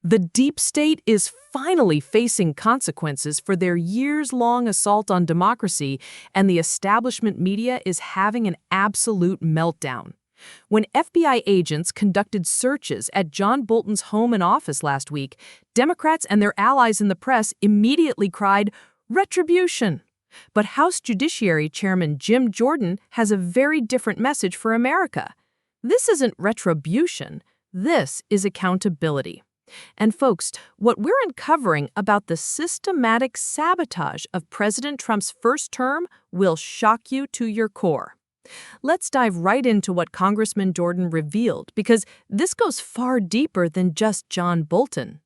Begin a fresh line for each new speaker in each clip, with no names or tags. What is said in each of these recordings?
The deep state is finally facing consequences for their years-long assault on democracy, and the establishment media is having an absolute meltdown. When FBI agents conducted searches at John Bolton's home and office last week, Democrats and their allies in the press immediately cried, "Retribution!" But House Judiciary Chairman Jim Jordan has a very different message for America. This isn't retribution, this is accountability. And folks, what we're uncovering about the systematic sabotage of President Trump's first term will shock you to your core. Let's dive right into what Congressman Jordan revealed, because this goes far deeper than just John Bolton.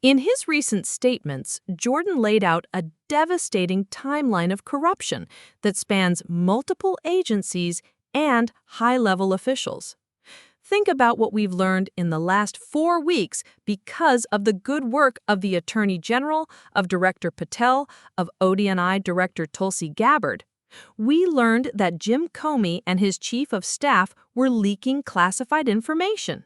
In his recent statements, Jordan laid out a devastating timeline of corruption that spans multiple agencies and high-level officials. Think about what we've learned in the last 4 weeks because of the good work of the Attorney General, of Director Patel, of ODNI Director Tulsi Gabbard. We learned that Jim Comey and his chief of staff were leaking classified information.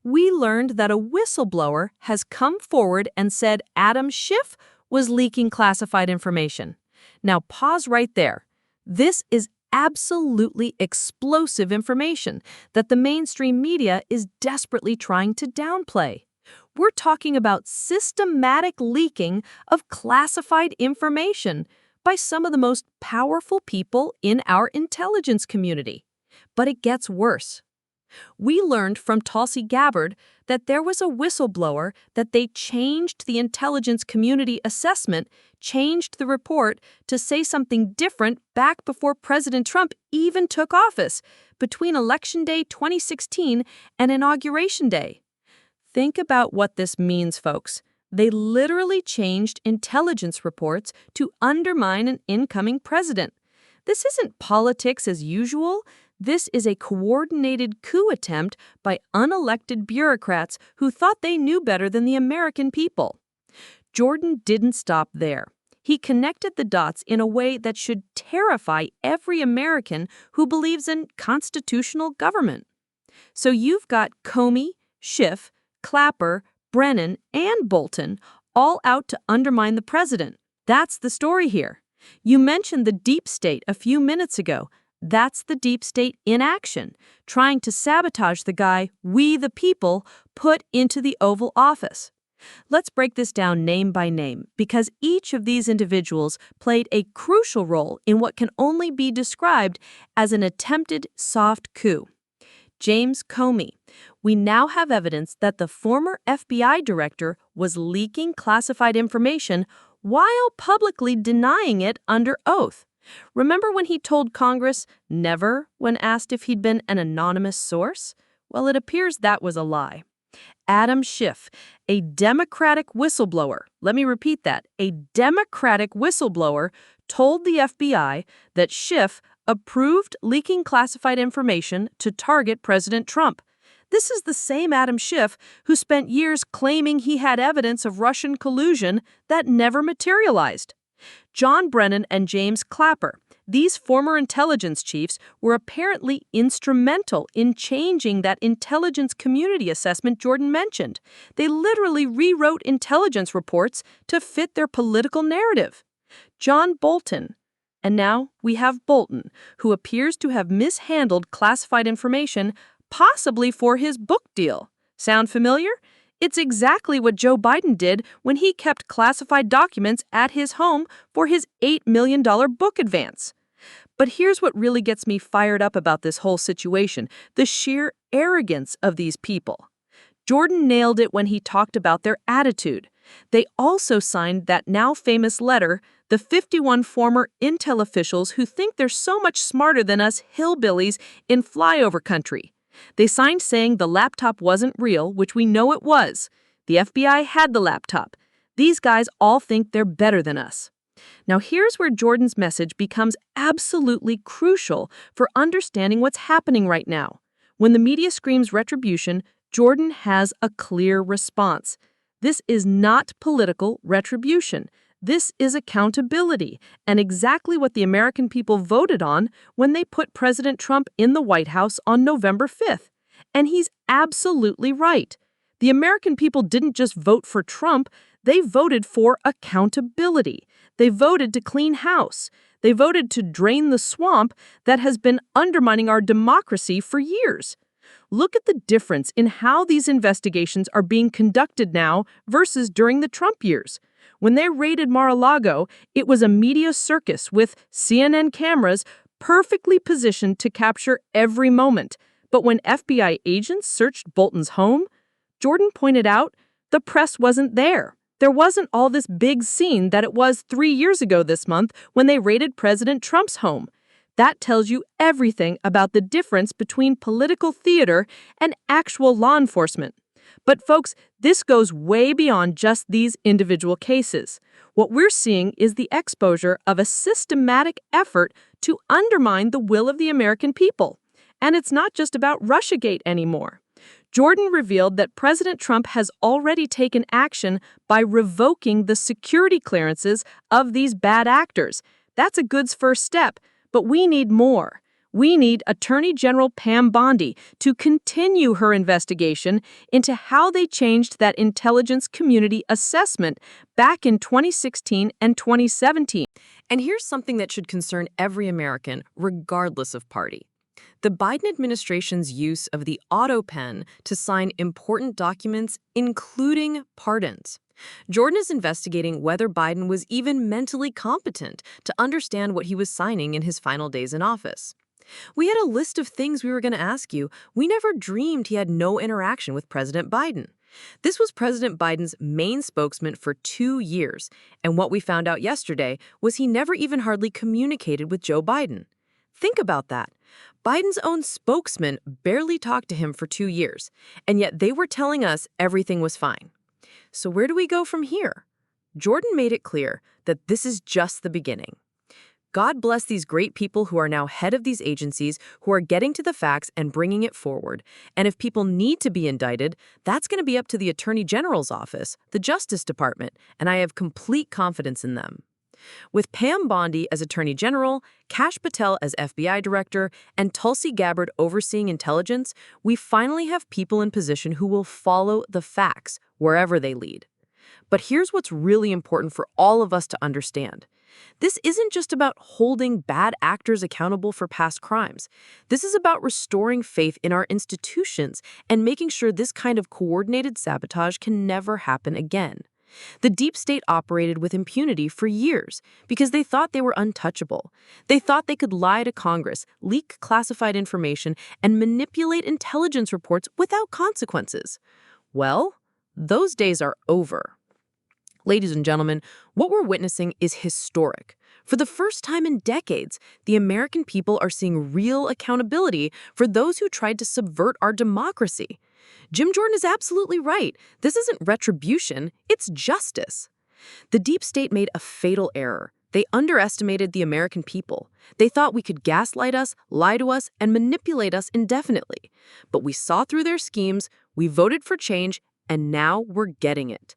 We learned that a whistleblower has come forward and said Adam Schiff was leaking classified information. Now pause right there. This is absolutely explosive information that the mainstream media is desperately trying to downplay. We're talking about systematic leaking of classified information by some of the most powerful people in our intelligence community. But it gets worse. We learned from Tulsi Gabbard that there was a whistleblower, that they changed the intelligence community assessment, changed the report to say something different back before President Trump even took office, between Election Day 2016 and Inauguration Day. Think about what this means, folks. They literally changed intelligence reports to undermine an incoming president. This isn't politics as usual. This is a coordinated coup attempt by unelected bureaucrats who thought they knew better than the American people. Jordan didn't stop there. He connected the dots in a way that should terrify every American who believes in constitutional government. So you've got Comey, Schiff, Clapper, Brennan, and Bolton all out to undermine the president. That's the story here. You mentioned the deep state a few minutes ago. That's the deep state in action, trying to sabotage the guy we, the people, put into the Oval Office. Let's break this down name by name, because each of these individuals played a crucial role in what can only be described as an attempted soft coup. James Comey. We now have evidence that the former FBI director was leaking classified information while publicly denying it under oath. Remember when he told Congress never when asked if he'd been an anonymous source? Well, it appears that was a lie. Adam Schiff, a Democratic whistleblower, let me repeat that, a Democratic whistleblower told the FBI that Schiff approved leaking classified information to target President Trump. This is the same Adam Schiff who spent years claiming he had evidence of Russian collusion that never materialized. John Brennan and James Clapper, these former intelligence chiefs, were apparently instrumental in changing that intelligence community assessment Jordan mentioned. They literally rewrote intelligence reports to fit their political narrative. John Bolton. And now we have Bolton, who appears to have mishandled classified information, possibly for his book deal. Sound familiar? It's exactly what Joe Biden did when he kept classified documents at his home for his $8 million book advance. But here's what really gets me fired up about this whole situation, the sheer arrogance of these people. Jordan nailed it when he talked about their attitude. They also signed that now famous letter, the 51 former intel officials who think they're so much smarter than us hillbillies in flyover country. They signed saying the laptop wasn't real, which we know it was. The FBI had the laptop. These guys all think they're better than us. Now here's where Jordan's message becomes absolutely crucial for understanding what's happening right now. When the media screams retribution, Jordan has a clear response. This is not political retribution. This is accountability, and exactly what the American people voted on when they put President Trump in the White House on November 5th. And he's absolutely right. The American people didn't just vote for Trump, they voted for accountability. They voted to clean house. They voted to drain the swamp that has been undermining our democracy for years. Look at the difference in how these investigations are being conducted now versus during the Trump years. When they raided Mar-a-Lago, it was a media circus with CNN cameras perfectly positioned to capture every moment. But when FBI agents searched Bolton's home, Jordan pointed out the press wasn't there. There wasn't all this big scene that it was 3 years ago this month when they raided President Trump's home. That tells you everything about the difference between political theater and actual law enforcement. But folks, this goes way beyond just these individual cases. What we're seeing is the exposure of a systematic effort to undermine the will of the American people. And it's not just about Russiagate anymore. Jordan revealed that President Trump has already taken action by revoking the security clearances of these bad actors. That's a good first step, but we need more. We need Attorney General Pam Bondi to continue her investigation into how they changed that intelligence community assessment back in 2016 and 2017. And here's something that should concern every American, regardless of party. The Biden administration's use of the auto pen to sign important documents, including pardons. Jordan is investigating whether Biden was even mentally competent to understand what he was signing in his final days in office. We had a list of things we were going to ask you. We never dreamed he had no interaction with President Biden. This was President Biden's main spokesman for 2 years, and what we found out yesterday was he never even hardly communicated with Joe Biden. Think about that. Biden's own spokesman barely talked to him for 2 years, and yet they were telling us everything was fine. So where do we go from here? Jordan made it clear that this is just the beginning. God bless these great people who are now head of these agencies, who are getting to the facts and bringing it forward. And if people need to be indicted, that's going to be up to the Attorney General's office, the Justice Department, and I have complete confidence in them. With Pam Bondi as Attorney General, Kash Patel as FBI Director, and Tulsi Gabbard overseeing intelligence, we finally have people in position who will follow the facts wherever they lead. But here's what's really important for all of us to understand. This isn't just about holding bad actors accountable for past crimes. This is about restoring faith in our institutions and making sure this kind of coordinated sabotage can never happen again. The deep state operated with impunity for years because they thought they were untouchable. They thought they could lie to Congress, leak classified information, and manipulate intelligence reports without consequences. Well, those days are over. Ladies and gentlemen, what we're witnessing is historic. For the first time in decades, the American people are seeing real accountability for those who tried to subvert our democracy. Jim Jordan is absolutely right. This isn't retribution, it's justice. The deep state made a fatal error. They underestimated the American people. They thought we could gaslight us, lie to us, and manipulate us indefinitely. But we saw through their schemes, we voted for change, and now we're getting it.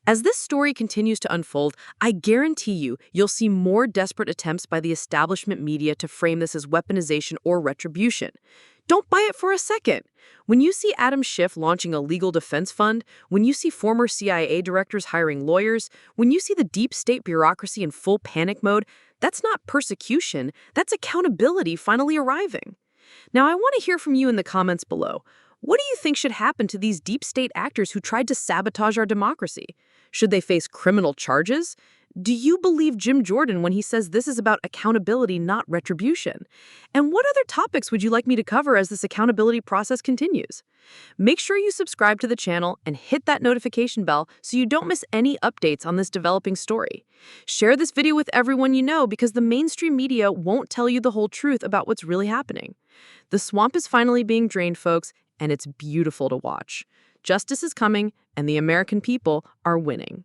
As this story continues to unfold, I guarantee you'll see more desperate attempts by the establishment media to frame this as weaponization or retribution. Don't buy it for a second. When you see Adam Schiff launching a legal defense fund, when you see former CIA directors hiring lawyers, when you see the deep state bureaucracy in full panic mode, that's not persecution, that's accountability finally arriving. Now, I want to hear from you in the comments below. What do you think should happen to these deep state actors who tried to sabotage our democracy? Should they face criminal charges? Do you believe Jim Jordan when he says this is about accountability, not retribution? And what other topics would you like me to cover as this accountability process continues? Make sure you subscribe to the channel and hit that notification bell so you don't miss any updates on this developing story. Share this video with everyone you know because the mainstream media won't tell you the whole truth about what's really happening. The swamp is finally being drained, folks, and it's beautiful to watch. Justice is coming, and the American people are winning.